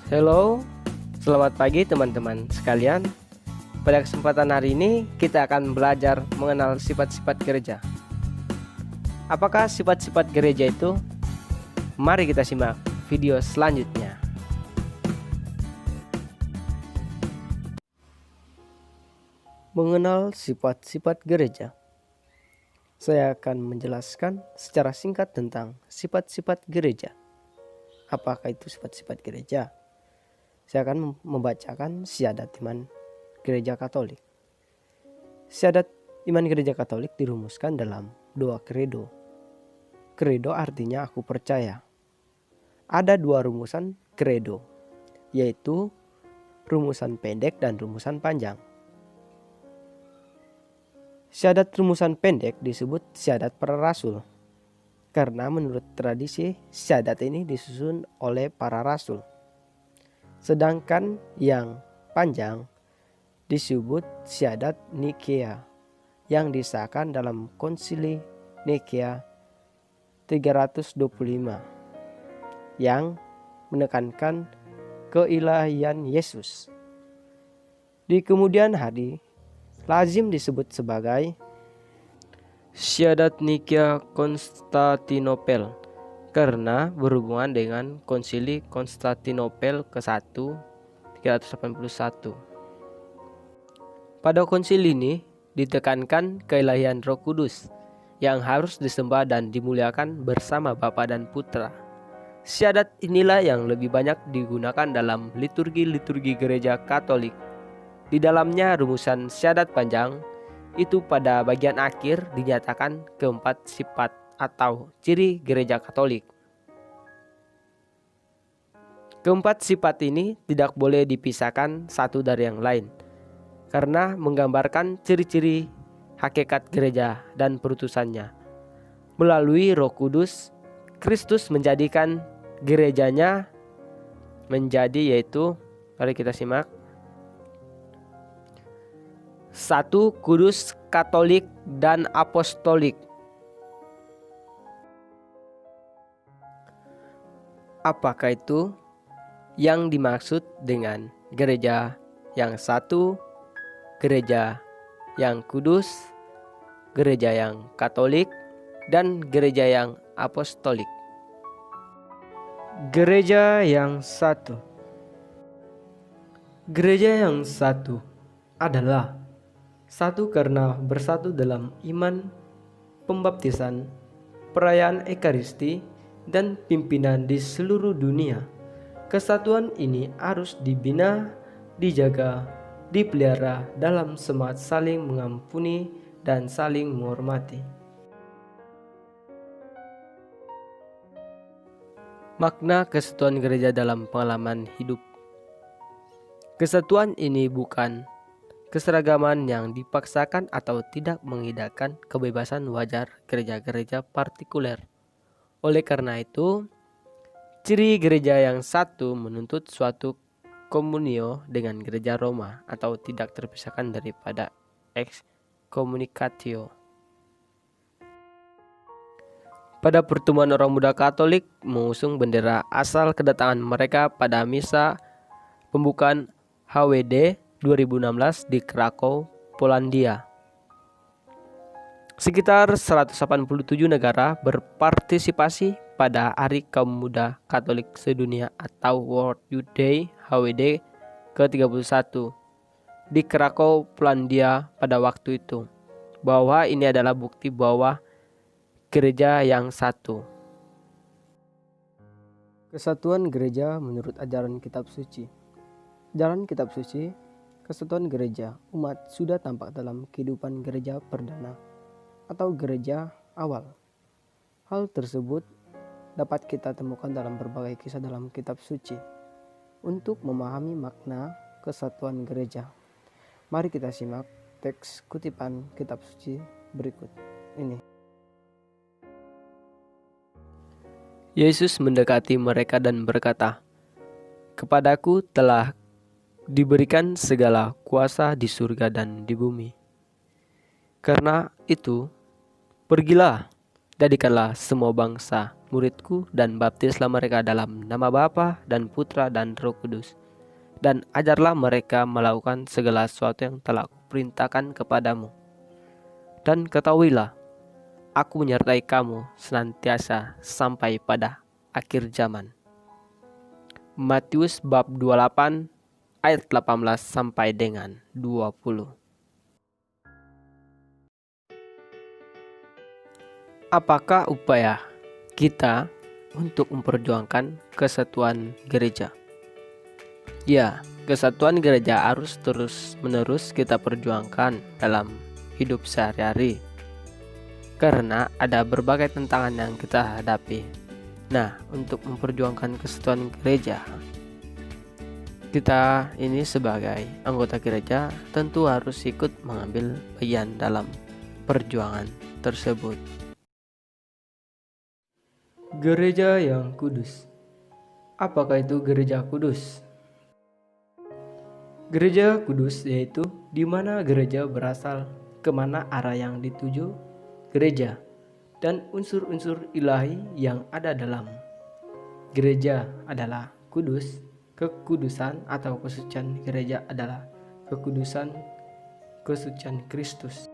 Hello, selamat pagi teman-teman sekalian. Pada kesempatan hari ini kita akan belajar mengenal sifat-sifat gereja. Apakah sifat-sifat gereja itu? Mari kita simak video selanjutnya. Mengenal sifat-sifat gereja. Saya akan menjelaskan secara singkat tentang sifat-sifat gereja. Apakah itu sifat-sifat gereja? Saya akan membacakan syahadat iman gereja Katolik. Syahadat iman gereja Katolik dirumuskan dalam dua credo. Credo artinya aku percaya. Ada dua rumusan credo, yaitu rumusan pendek dan rumusan panjang. Syahadat rumusan pendek disebut syahadat para rasul, karena menurut tradisi syahadat ini disusun oleh para rasul. Sedangkan yang panjang disebut syahadat Nikea yang disahkan dalam Konsili Nikea 325 yang menekankan keilahian Yesus. Di kemudian hari lazim disebut sebagai syahadat Nikea Konstantinopel karena berhubungan dengan Konsili Konstantinopel ke-1 381. Pada konsili ini ditekankan keilahian Roh Kudus yang harus disembah dan dimuliakan bersama Bapa dan Putra. Syahadat inilah yang lebih banyak digunakan dalam liturgi-liturgi gereja Katolik. Di dalamnya rumusan syahadat panjang itu pada bagian akhir dinyatakan keempat sifat atau ciri gereja Katolik. Keempat sifat ini tidak boleh dipisahkan satu dari yang lain, karena menggambarkan ciri-ciri hakikat gereja dan perutusannya. Melalui Roh Kudus, Kristus menjadikan gerejanya menjadi, yaitu, mari kita simak. 1. Kudus, Katolik, dan Apostolik. Apakah itu yang dimaksud dengan gereja yang satu, gereja yang kudus, gereja yang Katolik, dan gereja yang Apostolik? Gereja yang satu. Gereja yang satu adalah satu karena bersatu dalam iman, pembaptisan, perayaan Ekaristi, dan pimpinan di seluruh dunia. Kesatuan ini harus dibina, dijaga, dipelihara dalam semangat saling mengampuni dan saling menghormati. Makna kesatuan gereja dalam pengalaman hidup. Kesatuan ini bukan keseragaman yang dipaksakan atau tidak mengindahkan kebebasan wajar gereja-gereja partikuler. Oleh karena itu, ciri gereja yang satu menuntut suatu komunio dengan gereja Roma atau tidak terpisahkan daripada excommunicatio. Pada pertemuan orang muda Katolik mengusung bendera asal kedatangan mereka pada misa pembukaan HWD 2016 di Krakow, Polandia. Sekitar 187 negara berpartisipasi pada Hari Kaum Muda Katolik Sedunia atau World Youth Day HWD ke-31 di Krakow, Polandia pada waktu itu, bahwa ini adalah bukti bahwa gereja yang satu. Kesatuan gereja menurut ajaran kitab suci. Ajaran kitab suci, kesatuan gereja umat sudah tampak dalam kehidupan gereja perdana atau gereja awal. Hal tersebut dapat kita temukan dalam berbagai kisah dalam kitab suci. Untuk memahami makna kesatuan gereja, mari kita simak teks kutipan kitab suci berikut ini. Yesus mendekati mereka dan berkata, "Kepadaku telah diberikan segala kuasa di surga dan di bumi. Karena itu, pergilah, jadikanlah semua bangsa murid-muridku dan baptislah mereka dalam nama Bapa dan Putra dan Roh Kudus. Dan ajarlah mereka melakukan segala sesuatu yang telah kuperintahkan kepadamu. Dan ketahuilah, aku menyertai kamu senantiasa sampai pada akhir zaman. Matius bab 28 ayat 18 sampai dengan 20. Apakah upaya kita untuk memperjuangkan kesatuan gereja? Ya, kesatuan gereja harus terus-menerus kita perjuangkan dalam hidup sehari-hari, karena ada berbagai tantangan yang kita hadapi. Nah, untuk memperjuangkan kesatuan gereja, kita ini sebagai anggota gereja tentu harus ikut mengambil bagian dalam perjuangan tersebut. Gereja yang kudus. Apakah itu gereja kudus? Gereja kudus yaitu di mana gereja berasal, kemana arah yang dituju gereja, dan unsur-unsur ilahi yang ada dalam gereja adalah kudus. Kekudusan atau kesucian gereja adalah kesucian Kristus.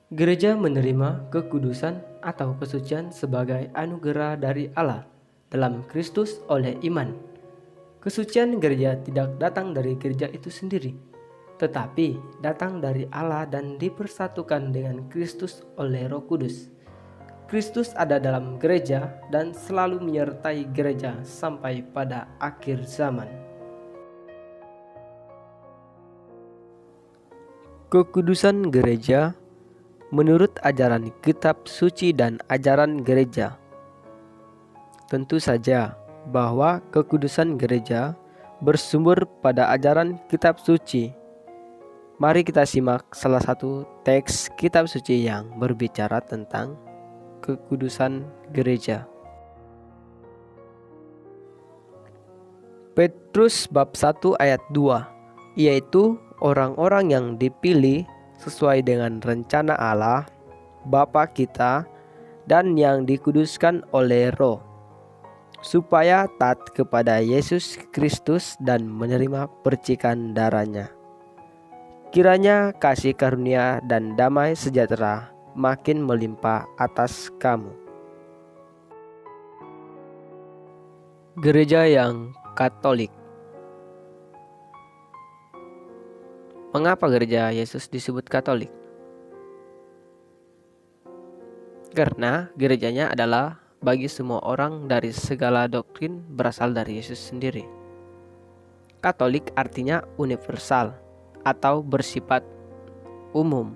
Gereja menerima kekudusan atau kesucian sebagai anugerah dari Allah dalam Kristus oleh iman. Kesucian gereja tidak datang dari gereja itu sendiri, tetapi datang dari Allah dan dipersatukan dengan Kristus oleh Roh Kudus. Kristus ada dalam gereja dan selalu menyertai gereja sampai pada akhir zaman. Kekudusan gereja menurut ajaran kitab suci dan ajaran gereja. Tentu saja bahwa kekudusan gereja bersumber pada ajaran kitab suci. Mari kita simak salah satu teks kitab suci yang berbicara tentang kekudusan gereja. Petrus bab 1 ayat 2, yaitu orang-orang yang dipilih sesuai dengan rencana Allah Bapa kita dan yang dikuduskan oleh Roh, supaya taat kepada Yesus Kristus dan menerima percikan darahnya. Kiranya kasih karunia dan damai sejahtera makin melimpah atas kamu. Gereja yang Katolik. Mengapa gereja Yesus disebut Katolik? Karena gerejanya adalah bagi semua orang dari segala doktrin berasal dari Yesus sendiri. Katolik artinya universal atau bersifat umum.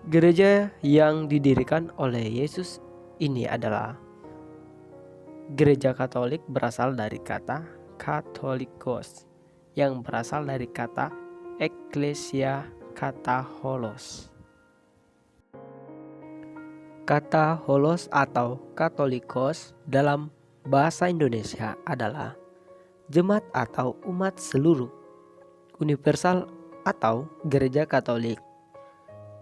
Gereja yang didirikan oleh Yesus ini adalah gereja Katolik, berasal dari kata Katolikos yang berasal dari kata Ekklesia Kataholos. Kata holos atau Katolikos dalam bahasa Indonesia adalah jemaat atau umat seluruh, universal atau gereja Katolik.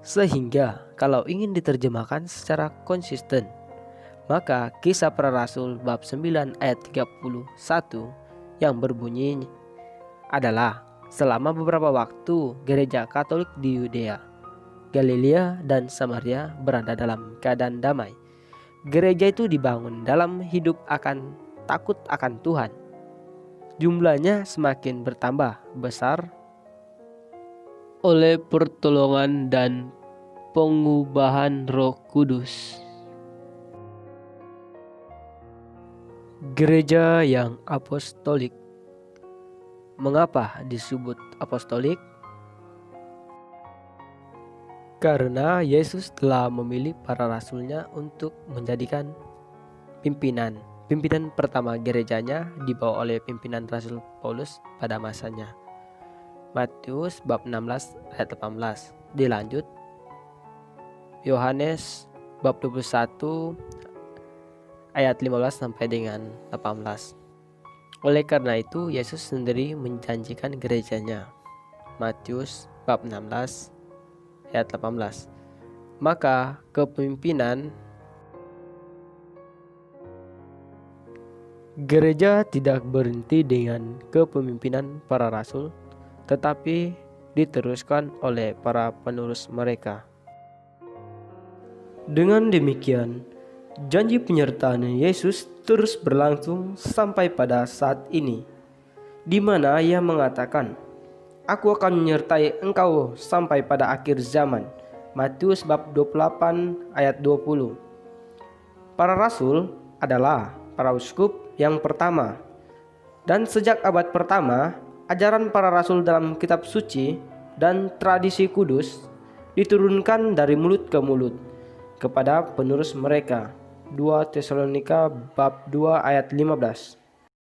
Sehingga kalau ingin diterjemahkan secara konsisten, maka Kisah Para Rasul bab 9 ayat 31 yang berbunyi adalah, selama beberapa waktu gereja Katolik di Yudea, Galilea dan Samaria berada dalam keadaan damai. Gereja itu dibangun dalam hidup akan takut akan Tuhan. Jumlahnya semakin bertambah besar oleh pertolongan dan pengubahan Roh Kudus. Gereja yang apostolik. Mengapa disebut apostolik? Karena Yesus telah memilih para rasulnya untuk menjadikan pimpinan. Pimpinan pertama gerejanya dibawa oleh pimpinan Rasul Paulus pada masanya. Matius bab 16 ayat 18. Dilanjut Yohanes bab 21 ayat 15 sampai dengan 18. Oleh karena itu Yesus sendiri menjanjikan gerejanya. Matius bab 16 ayat 18. Maka kepemimpinan gereja tidak berhenti dengan kepemimpinan para rasul, tetapi diteruskan oleh para penerus mereka. Dengan demikian, janji penyertaan Yesus terus berlangsung sampai pada saat ini, di mana Ia mengatakan, "Aku akan menyertai engkau sampai pada akhir zaman." Matius bab 28 ayat 20. Para rasul adalah para uskup yang pertama. Dan sejak abad pertama, ajaran para rasul dalam kitab suci dan tradisi kudus diturunkan dari mulut ke mulut kepada penerus mereka. 2 Tesalonika bab 2 ayat 15.